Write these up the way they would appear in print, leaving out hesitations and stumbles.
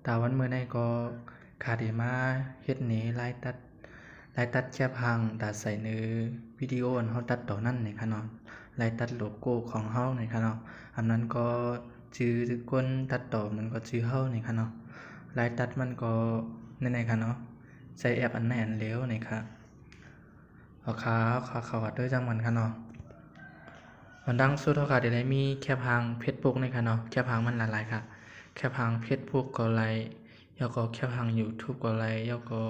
ตาวันมื้อในก็ข้าได้มาเฮ็ดแหนลายตัดแคปหังตาใส่ในวิดีโออันเฮาตัดต่อนั้นนี่ค่ะเนาะลายตัดโลโก้ของเฮานี่ค่ะเนาะอันนั้นก็ชื่อคนตัดต่อมันก็ชื่อเฮานี่ค่ะเนาะลายตัดมันก็นั่นค่ะเนาะใช้แอปอันไหนอันแล้วนี่ค่ะเอาขาเข้าวัดด้วยจังมันค่ะเนาะมันดังสุดเฮาก็ได้มีแคปหัง Facebook นี่ค่ะเนาะแคปหังมันหลายๆค่ะแคปหัง Facebook ก็ไลค์แล้วก็แคปหัง YouTube ก็ไลค์แล้วก็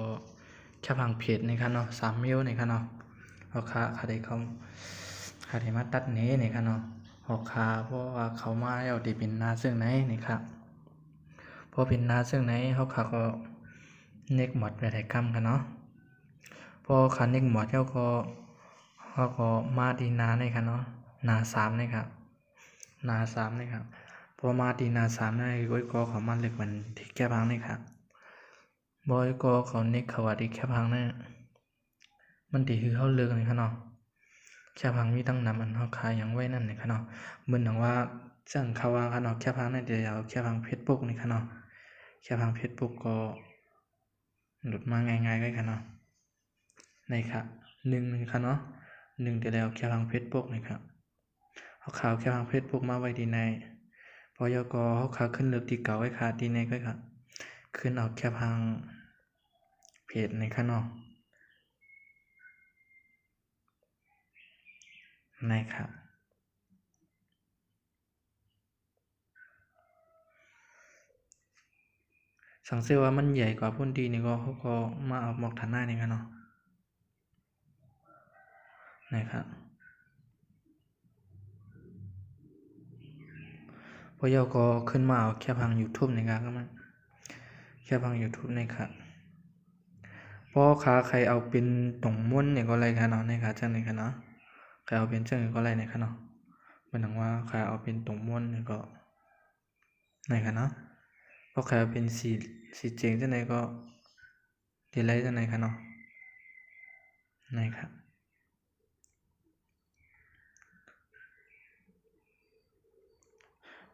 แคปหังเพจนี่ค่ะเนาะ3มิลนี่ค่ะเนาะเอาขาได้มาตัดแหนนี่ค่ะเนาะเอาขาเพราะว่าเขามาแล้วได้เป็นหน้าซึ่งไหนนี่ค่ะพอเป็นหน้าซึ่งไหนเฮาก็เน็กหมดไปได้กำค่ะเนาะพอคันเน็กหมดแล้วก็เฮาก็มาที่หน้านี่ค่ะเนาะหน้า3นี่ครับหน้า3นี่ครับพอมาที่หน้า3นี่ก็เขามาเลือกมันที่แคปหังนี่ค่ะบ่ก็เขาเน็กเข้าว่าที่แคปหังนั่นมันสิคือเฮาเลือกนี่ค่ะเนาะแคปหังมีตั้งนำอันเฮาขายหยังไว้นั่นนี่ค่ะเนาะเหมือนดังว่าจังเขาว่าค่ะเนาะแคปหังนั่นเดี๋ยวแคปหัง Facebook นี่ค่ะเนาะแคปหัง Facebook ก็หลุดมาง่ายๆเลยค่ะเนาะนี่ค่ะ1นี่ค่ะเนาะ1เดี๋ยวแล้วแคปหัง Facebook นี่ครับเอาข่าวแคปหัง Facebook มาไว้ที่ในพอยกเฮาขาขึ้นเลือกที่เก่าไว้ค่ะที่ในก็ค่ะขึ้นเอาแคปหังเพจนี่ค่ะเนาะนี่ครับสังเกตว่ามันใหญ่กว่าพื้นที่นี่ก็เขาก็มาเอาหมอกฐานหน้านี่ค่ะเนาะนี่ครับพอยกขึ้นมาเอาแคปหัง YouTube นี่ครับก็มันแคปหัง YouTube นี่ครับพอขาใครเอาเป็นตรงม้วนนี่ก็ไรค่ะเนาะนี่ครับจังนี่ค่ะเนาะใครเอาเป็นจังนี่ก็ไรนี่ค่ะเนาะเหมือนว่าใครเอาเป็นตรงม้วนนี่ก็นี่ค่ะเนาะพอใครเอาเป็นสีเจงจังไหนก็ดีไลท์จังไหนค่ะเนาะนี่ครับ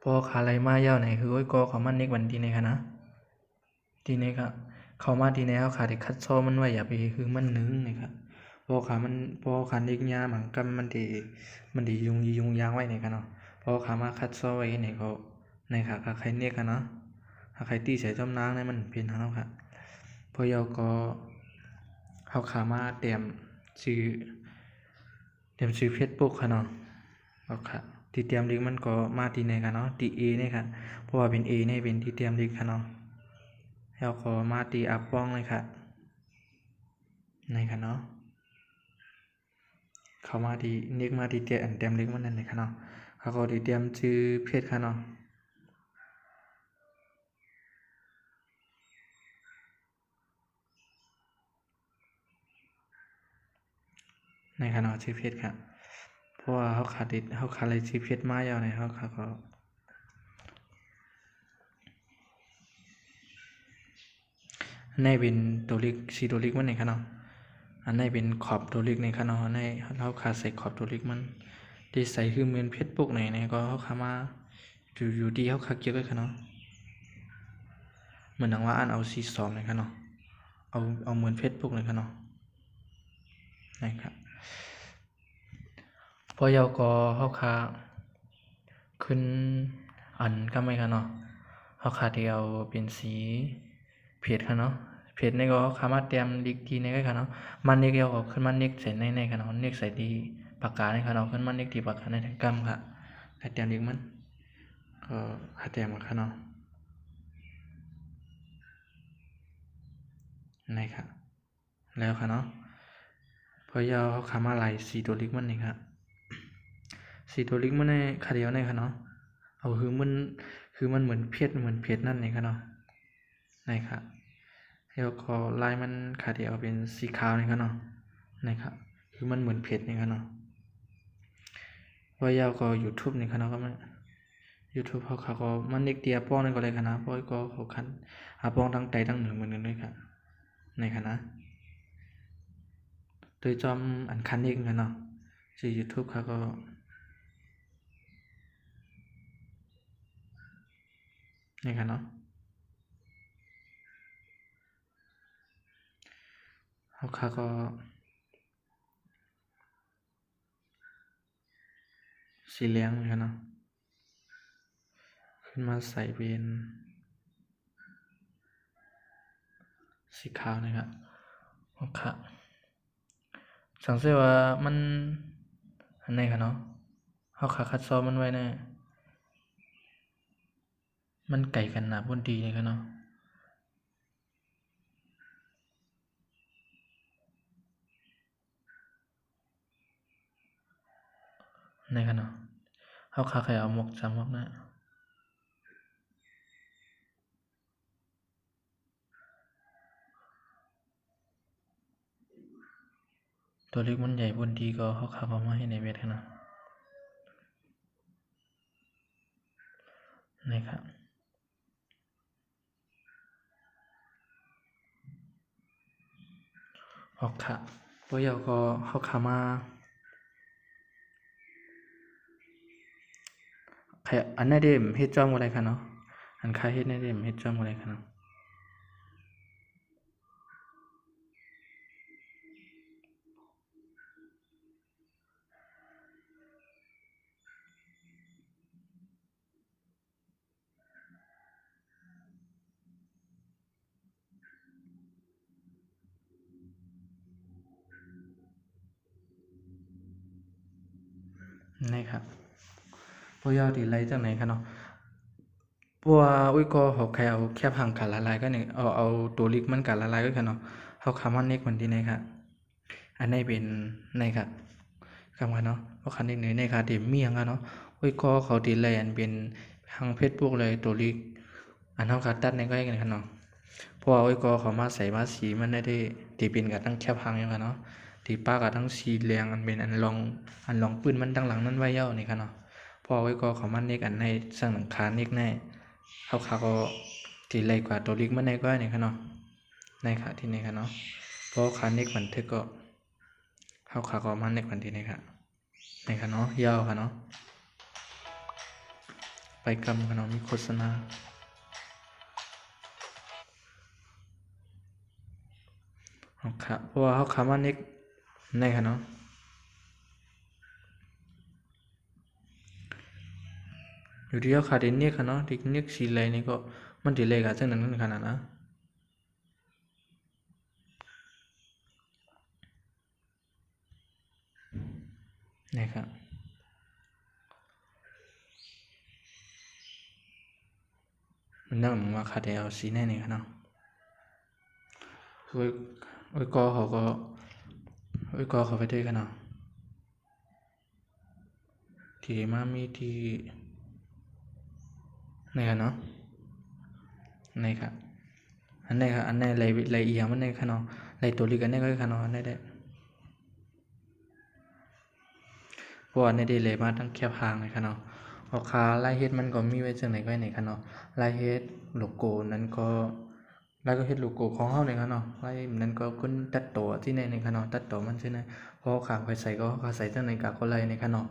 พอขาไหลมายาวไหนคือก็เขามันเน็กวันที่นี่ค่ะนะทีนี้ครับเขามาทีนี้เขาขาได้คัดซ้อมันไว้อย่าไปคือมันนึงนี่ครับพอขาเน็กยามันกำมันดียุงยางไว้นี่ครับเนาะพอขามาคัดซ้อไว้นี่ก็ในค่ะก็ใครเน็กค่ะเนาะถ้าใครตีใส่จมนางนี่มันเป็นทางแล้วครับพอยอก็เขาขามาเตรียมชื่อ Facebook ค่ะเนาะเอาค่ะที่เตรียมลิงก์มันก็มาที่ไหนค่ะเนาะที่ A นี่ค่ะเพราะว่าเป็น A นี่เป็นที่เตรียมลิงก์ค่ะเนาะแล้วก็มาที่อัพป้องเลยค่ะนี่ค่ะเนาะเข้ามาที่นิกมาที่เตรียมลิงก์มันนั่นเลยค่ะเนาะเขาก็ที่เตรียมชื่อเพจค่ะเนาะในค่ะเนาะชื่อเพจค่ะเพราะว่าเขาขาดอะไรชื่อเพจมายาวในเขาก็ในเป็นตัวเลข4ตัวเลขมันนี่ค่ะเนาะอันนี้เป็นขอบตัวเลขในค่ะเนาะในเขาขาดใส่ขอบตัวเลขมันที่ใส่คือเหมือนเพจปุ๊กในก็เขาขามาอยู่ที่เขาขาเกี่ยวกันค่ะเนาะเหมือนดังว่าอ่านเอา42เลยค่ะเนาะเอาเหมือนเพจปุ๊กเลยค่ะเนาะนะครับพอยก็เขาขาขึ้นอันก็ไม่ค่ะเนาะเขาขาที่เอาเป็นสีเพจค่ะเนาะเพจนี่ก็เขามาเตรียมดิกทีนี่ค่ะเนาะมันนี่ก็ขึ้นมันนี่ใส่ในค่ะเนาะนี่ใส่ที่ปากกาในค่ะเนาะขึ้นมันนี่ที่ปากกาในทั้งกำค่ะให้เตรียมดิกมันก็ให้เตรียมค่ะเนาะนี่ค่ะแล้วค่ะเนาะพอยเขาขามาไล่4ตัวลิกมันนี่ค่ะ4ตัวลิกมันในค่ะเดียวในค่ะเนาะเอาคือมันเหมือนเพจนั่นนี่ค่ะเนาะนี่ค่ะแล้วก็ลายมันค่ะเดียวเป็นสีขาวนี่ค่ะเนาะนี่ค่ะคือมันเหมือนเพจนี่ค่ะเนาะว่ายาวก็ YouTube นี่ค่ะเนาะก็มัน YouTube เขาก็มันเด็กเตียป้องนั่นก็เลยค่ะนะเพราะก็เขาคันป้องทั้งใดทั้งหนึ่งเหมือนกันด้วยค่ะในค่ะนะโดยจอมอันคันเองกันเนาะชื่อ YouTube เขาก็นี่ค่ะเนาะ เฮาค่ะก็สีเหลืองนะครับเนาะขึ้นมาใส่เป็นสีขาวนะครับเฮาค่ะสังเกตว่ามันอันไหนค่ะเนาะเฮาค่ะคัดซอมันไว้แน่มันไกลกันหนาบนดีเลยค่ะเนาะในค่ะเนาะเฮาค่ะใครเอาหมวก3หมวกนะตัวเล็กมันใหญ่บนดีก็เฮาค่ะเอามาให้ในเว็บค่ะเนาะนี่ครับเฮาค่ะบ่ยาวก็เฮาค่ะมาใครอันไหนเด้มเฮ็ดจ้อมบ่ได้ค่ะเนาะอันใครเฮ็ดในเด้มเฮ็ดจ้อมบ่ได้ค่ะเนาะนี่ครับบ่ยาวสิไล่จังไหนค่ะเนาะเพราะว่าอุ้ยก็เฮาแค่เอาแคบหางกันละลายก็นี่เอาตัวลิกมันกันละลายก็ค่ะเนาะเฮาคำว่าเน็กมันดีไหนค่ะอันไหนเป็นไหนค่ะคำว่าเนาะเพราะคันนี้ในค่ะที่มีหยังค่ะเนาะอุ้ยก็เขาติไล่อันเป็นทาง Facebook เลยตัวลิกอันเฮาก็ตัดในก็กันค่ะเนาะเพราะว่าอุ้ยก็เขามาใส่มาสีมันได้ที่เป็นกับทั้งแคบหางอย่างค่ะเนาะที่ป้ากับทั้งสีเหลืองอันเป็นอันลองปืนมันตั้งหลังนั้นไว้เย้านี่ค่ะเนาะเพราะอุ้ยก็เขามาเน็กอันในสร้างหลังคาเน็กแน่เฮาก็ที่ไล่กว่าตัวลิกมันในก็นี่ค่ะเนาะในค่ะที่นี่ค่ะเนาะเพราะคาเน็กมันทึกก็เฮาก็มาเน็กมันที่นี่ค่ะในค่ะเนาะยาวค่ะเนาะไปกำค่ะเนาะมีโฆษณาเฮาค่ะเพราะว่าเฮาขามาเน็กในค่ะเนาะอยู่ที่เฮาขาได้เน็กค่ะเนาะที่เน็กสีไหลนี่ก็มันสิไหลกับจังนั้นขนาดนะนี่ครับมันนั่งมาขาได้เอาสีไหนนี่ค่ะเนาะคืออุ้ยก็เขาก็อุ้ยก็เขาไปด้วยค่ะเนาะที่มามีที่ในค่ะเนาะในค่ะอันไหนค่ะอันไหนไหลเอียงมันในค่ะเนาะไหลตัวลิกอันไหนก็ค่ะเนาะอันไหนได้เพราะว่าในได้ไหลมาทั้งแคบหางเลยค่ะเนาะออกขาลายเฮ็ดมันก็มีไว้จังไหนก็ไหนค่ะเนาะลายเฮ็ดโลโก้นั้นก็ลายก็เฮ็ดโลโก้ของเฮานี่ค่ะเนาะลายนั้นก็คนตัดต่อที่ไหนนี่ค่ะเนาะตัดต่อมันที่ไหนพอข้างไปใส่ก็เขาใส่จังไหนก็คนไล่นี่ค่ะเนาะ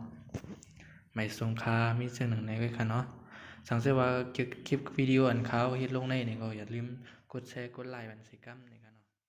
ไม่สงค่ามีจังหนึ่งในก็ค่ะเนาะสังเกตว่าคลิปวิดีโออันเขาเฮ็ดลงในนี่ก็อย่าลืมกดแชร์กดไลค์มันสิกรรม